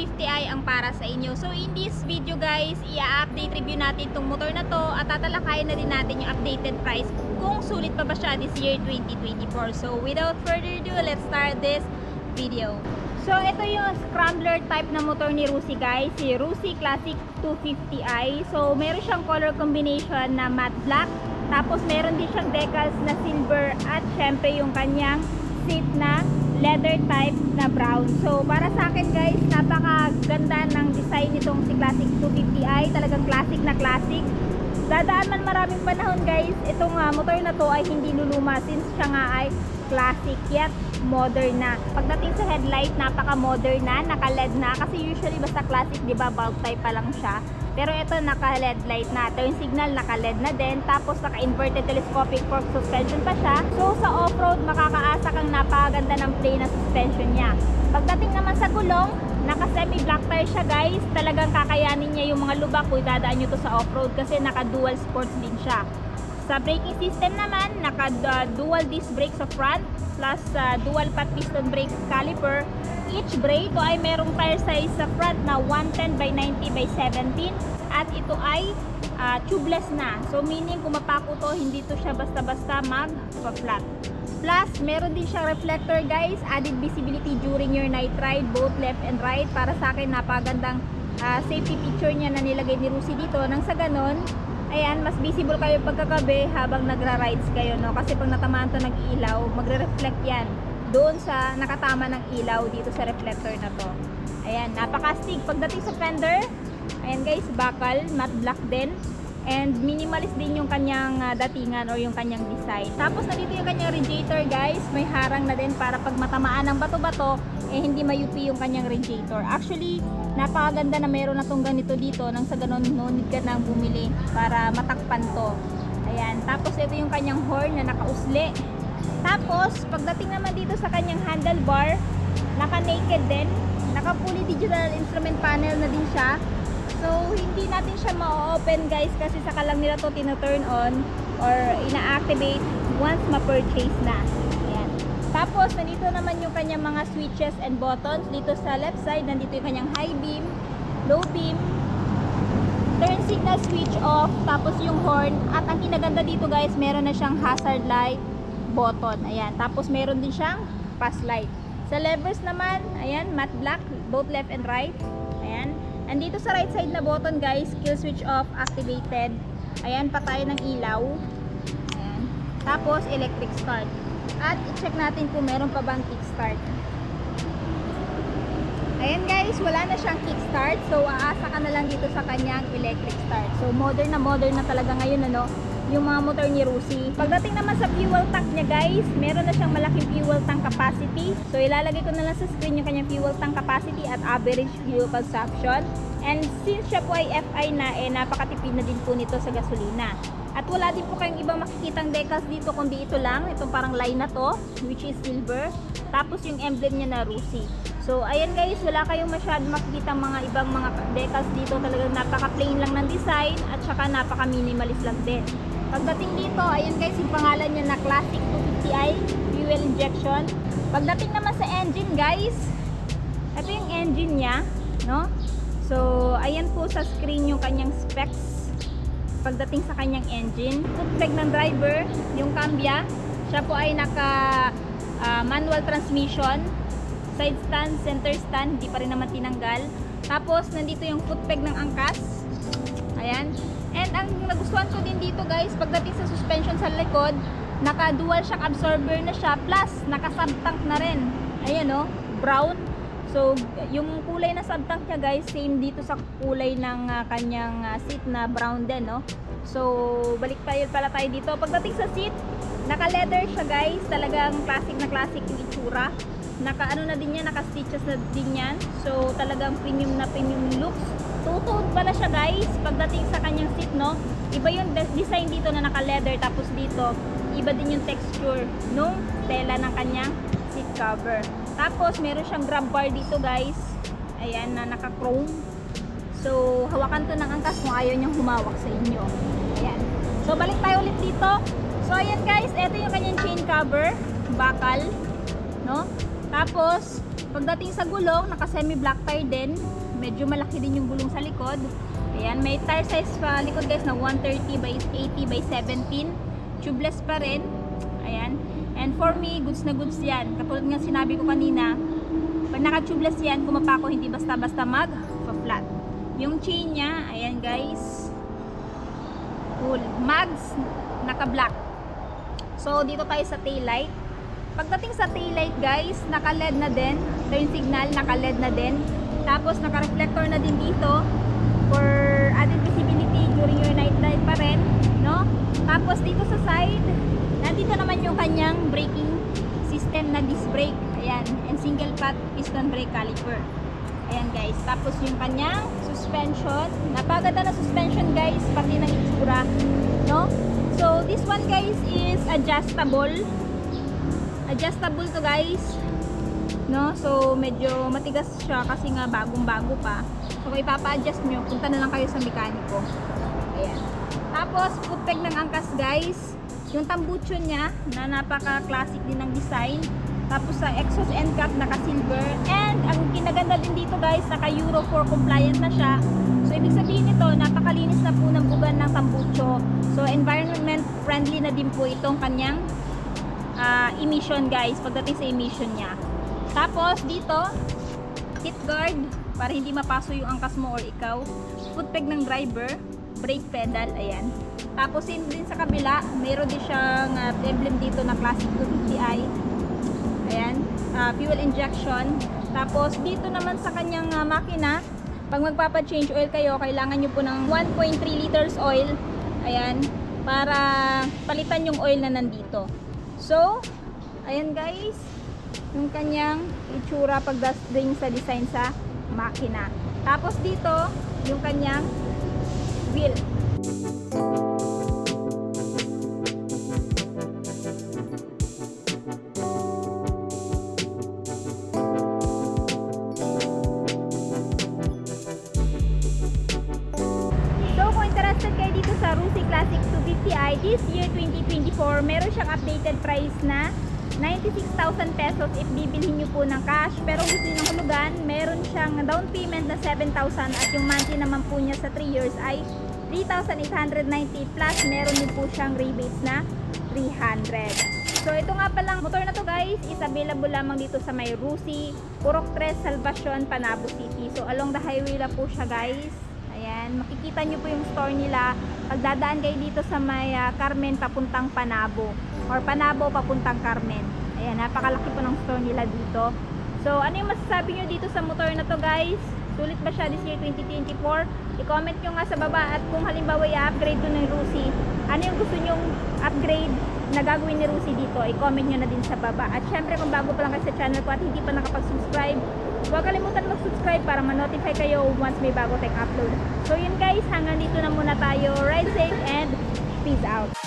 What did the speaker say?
250i ang para sa inyo. So in this video guys, i-update review natin itong motor na to at tatalakayin na din natin yung updated price kung sulit pa ba siya this year 2024. So without further ado, let's start this video. So ito yung scrambler type na motor ni Rusi guys, si Rusi Classic 250i. So meron siyang color combination na matte black, tapos meron din siyang decals na silver at syempre yung kanyang seat na leather type na brown. So para sa akin guys, napakaganda ng design nitong si Classic 250i. Talagang classic na classic. Dadaan man maraming panahon guys, itong motor na to ay hindi luluma since siya nga ay classic yet modern na. Pagdating sa headlight, napaka-modern na, naka-LED na. Kasi usually basta classic, di ba, bulb type pa lang siya. Pero ito naka-LED light na. Turn signal naka-LED na din. Tapos naka-inverted telescopic fork suspension pa siya. So sa off-road, makakaasa kang napakaganda ng play na suspension niya. Pagdating naman sa gulong, naka-semi black tire siya guys. Talagang kakayanin niya yung mga lubak kung dadaan nyo to sa off-road kasi naka-dual sports din siya. Sa braking system naman, naka-dual disc brake sa front plus dual pat piston brake caliper. Each brake ito ay merong tire size sa front na 110 by 90 by 17 at ito ay tubeless na. So meaning kung mapako to, hindi to siya basta-basta mag-flat. Plus, meron din siyang reflector guys, added visibility during your night ride, both left and right. Para sa akin, napagandang safety feature niya na nilagay ni Rusi dito. Nang sa ganon, ayan, mas visible kayo pagkagabi habang nagra-rides kayo, no? Kasi pag natamaan to nag-ilaw, magre-reflect yan doon sa nakatama ng ilaw dito sa reflector na to. Ayan, napakastig. Pagdating sa fender, ayan guys, bakal, matte black din. And minimalist din yung kanyang datingan or yung kanyang design. Tapos nandito yung kanyang radiator guys, may harang na din para pag matamaan ng bato-bato, eh hindi mayupi yung kanyang radiator. Actually, napakaganda na meron na tong ganito dito, nang sa ganon no need ka nang bumili para matakpan to. Ayan, tapos ito yung kanyang horn na nakausli. Tapos pagdating naman dito sa kanyang handlebar, naka-naked din, naka-fully digital instrument panel na din siya. So hindi natin siya ma-open guys kasi saka lang nila to tina-turn on or ina-activate once ma-purchase na. Ayan. Tapos nandito naman yung kanyang mga switches and buttons. Dito sa left side, nandito yung kanyang high beam, low beam, turn signal switch off, tapos yung horn. At ang kinaganda dito guys, meron na siyang hazard light button. Ayan. Tapos meron din siyang pass light. Sa levers naman, ayan, matte black, both left and right. Ayan. Andito sa right side na button guys, kill switch off activated. Ayan, patay ng ilaw. Ayan. Tapos electric start. At i-check natin kung meron pa bang kickstart. Ayan guys, wala na siyang kickstart. So aasa ka na lang dito sa kanyang electric start. So modern na talaga ngayon ano, yung mga motor ni Rusi. Pagdating naman sa fuel tank niya guys, meron na siyang malaking fuel tank capacity. So ilalagay ko na lang sa screen yung kanyang fuel tank capacity at average fuel consumption. And since siya po ay FI na, eh napakatipid na din po nito sa gasolina. At wala din po kayong ibang makikitang decals dito kundi ito lang, itong parang line na to, which is silver. Tapos yung emblem niya na Rusi. So ayan guys, wala kayong masyadong makikitang mga ibang mga decals dito. Talagang napaka-plain lang ng design at saka napaka-minimalist lang din. Pagdating dito, ayan guys, yung pangalan niya na Classic 250i fuel injection. Pagdating naman sa engine guys, ito yung engine niya, no? So, ayan po sa screen yung kanyang specs pagdating sa kanyang engine. Footbrake ng driver, yung cambia, siya po ay naka manual transmission, side stand, center stand, hindi pa rin naman tinanggal. Tapos, nandito yung footpeg ng angkas. Ayan. And ang nagustuhan ko din dito guys, pagdating sa suspension sa likod, naka dual shock absorber na siya, plus naka subtank na rin. Ayan o, brown. So yung kulay na subtank niya guys, same dito sa kulay ng kanyang seat na brown din, no? So balik tayo pala tayo dito. Pagdating sa seat, naka leather siya guys, talagang classic na classic yung itsura. Naka ano na din yan, naka stitches na din yan. So talagang premium na premium looks. Two-tone pala siya guys pagdating sa kanyang seat, no? Iba yung design dito na naka-leather, tapos dito iba din yung texture nung tela ng kanyang seat cover. Tapos meron siyang grab bar dito guys, ayan, na naka-chrome. So hawakan to ng angkas kung ayaw niyang humawak sa inyo. Ayan. So balik tayo ulit dito. So ayan guys, ito yung kanyang chain cover, bakal, no? Tapos Pagdating sa gulong, naka semi black tire din. Medyo malaki din yung gulong sa likod. Ayan, may tire size pa likod guys na 130 by 80 by 17. Tubeless pa rin. Ayan. And for me, goods na goods yan. Katulad nga sinabi ko kanina, pag naka-tubeless yan, kumapa ko hindi basta-basta mag-flat. Yung chain niya, ayan guys. Cool. Mags, naka-black. So, dito tayo sa tail light. Pagdating sa tail light guys, naka-LED na din. Turn signal, naka-LED na din. Tapos, naka-reflector na din dito for added visibility during your night light pa rin, no? Tapos dito sa side, nandito naman yung kanyang braking system na disc brake, ayan, and single path piston brake caliper, ayan guys. Tapos yung kanyang suspension, napaganda na suspension guys, pati ng itsura, no? So this one guys is adjustable to guys, no? So medyo matigas siya kasi nga bagong-bago pa. So kung ipapa-adjust nyo, punta na lang kayo sa mekaniko. Ayan. Tapos foot peg ng angkas guys. Yung tambucho niya na napaka-classic din ng design. Tapos sa exhaust end cap naka-silver. And ang kinaganda din dito guys, naka-Euro 4 compliant na siya. So ibig sabihin nito, napakalinis na po ng bugan ng tambucho. So environment friendly na din po itong kanyang emission guys, pagdating sa emission niya. Tapos dito, seat guard para hindi mapaso yung angkas mo or ikaw. Foot peg ng driver, brake pedal, ayan. Tapos din sa kabila, mayroon din siyang emblem dito na Classic 250i. Ayan, fuel injection. Tapos dito naman sa kanyang makina, pag magpapa-change oil kayo, kailangan nyo po ng 1.3 liters oil. Ayan, para palitan yung oil na nandito. So, ayan guys, yung kanyang itsura pagdating sa design sa makina. Tapos dito, yung kanyang wheel. So, kung interested kayo dito sa Rusi Classic 250i, this year 2024, meron siyang updated price na 96,000 pesos if bibilhin nyo po ng cash. Pero gusto nyo ng hulugan, meron siyang down payment na 7,000 at yung monthly naman po niya sa 3 years ay 3,890 plus meron din po siyang rebates na 300. So ito nga palang motor na to guys is available lamang dito sa may Rusi, Purok 3, Salvacion, Panabo City. So along the highway lang po siya guys. Ayan, makikita nyo po yung store nila. Pagdadaan kayo dito sa may Carmen papuntang Panabo or Panabo papuntang Carmen. Ayan, napakalaki po ng store nila dito. So, ano yung masasabi nyo dito sa motor na to guys? Sulit ba siya this year 2024? I-comment nyo nga sa baba at kung halimbawa i-upgrade to ng Rusi, ano yung gusto nyong upgrade na gagawin ni Rusi dito? I-comment nyo na din sa baba. At syempre kung bago pa lang kayo sa channel ko at hindi pa nakapag-subscribe, huwag kalimutan mag-subscribe para ma-notify kayo once may bago tayong upload. So yun guys, hanggang dito na muna tayo. Ride safe and peace out!